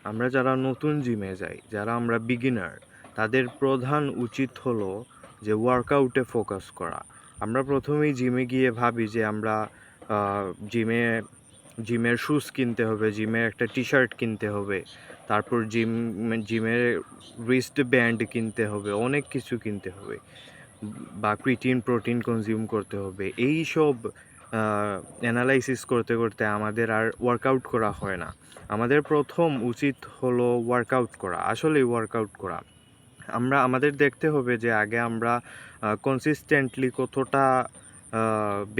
আমরা যারা নতুন জিমে যাই, যারা আমরা বিগিনার, তাদের প্রধান উচিত হলো যে ওয়ার্কআউটে ফোকাস করা। আমরা প্রথমেই জিমে গিয়ে ভাবি যে আমরা জিমে জিমের শ্যুজ কিনতে হবে, জিমের একটা টি শার্ট কিনতে হবে, তারপর জিমের রিস্ট ব্যান্ড কিনতে হবে, অনেক কিছু কিনতে হবে, বা ক্রিটিন প্রোটিন কনজিউম করতে হবে। এই সব অ্যানালাইসিস করতে করতে আমাদের আর ওয়ার্কআউট করা হয় না। আমাদের প্রথম উচিত হলো ওয়ার্কআউট করা, আসলেই ওয়ার্কআউট করা। আমাদের দেখতে হবে যে আগে আমরা কনসিস্টেন্টলি কতটা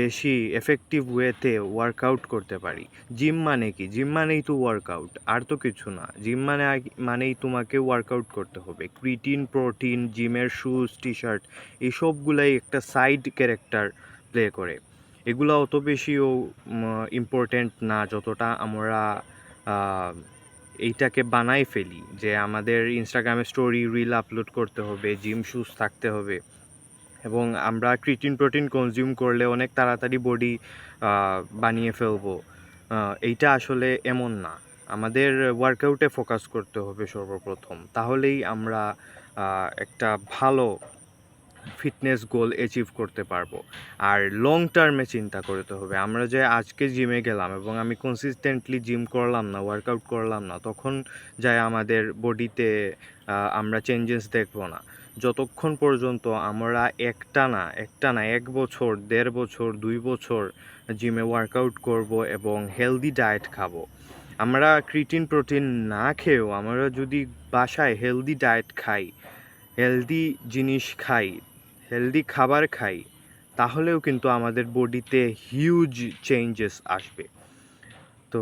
বেশি এফেক্টিভ ওয়েতে ওয়ার্কআউট করতে পারি। জিম মানে কি? জিম মানেই তো ওয়ার্কআউট, আর তো কিছু না। জিম মানেই তোমাকে ওয়ার্কআউট করতে হবে। ক্রিটিন প্রোটিন, জিমের শ্যুজ, টি শার্ট, এইসবগুলাই একটা সাইড ক্যারেক্টার প্লে করে। এগুলো অত বেশিও ইম্পর্ট্যান্ট না যতটা আমরা এইটাকে বানাই ফেলি যে আমাদের ইনস্টাগ্রামে স্টোরি রিল আপলোড করতে হবে, জিম শ্যুজ থাকতে হবে, এবং আমরা ক্রিটিন প্রোটিন কনজিউম করলে অনেক তাড়াতাড়ি বডি বানিয়ে ফেলবো। এইটা আসলে এমন না। আমাদের ওয়ার্কআউটে ফোকাস করতে হবে সর্বপ্রথম, তাহলেই আমরা একটা ভালো ফিটনেস গোল অ্যাচিভ করতে পারবো। আর লং টার্মে চিন্তা করতে হবে। আমরা যে আজকে জিমে গেলাম এবং আমি কনসিস্টেন্টলি জিম করলাম না, ওয়ার্কআউট করলাম না, তখন যায় আমাদের বডিতে আমরা চেঞ্জেস দেখবো না। যতক্ষণ পর্যন্ত আমরা একটানা 1 বছর, 1.5 বছর, 2 বছর জিমে ওয়ার্কআউট করব এবং হেলদি ডায়েট খাবো। আমরা ক্রিটিন প্রোটিন না খেয়েও আমরা যদি বাসায় হেলদি ডায়েট খাই, হেলদি জিনিস খাই, হেলদি খাবার খাই, তাহলেও কিন্তু আমাদের বডিতে হিউজ চেঞ্জেস আসবে। তো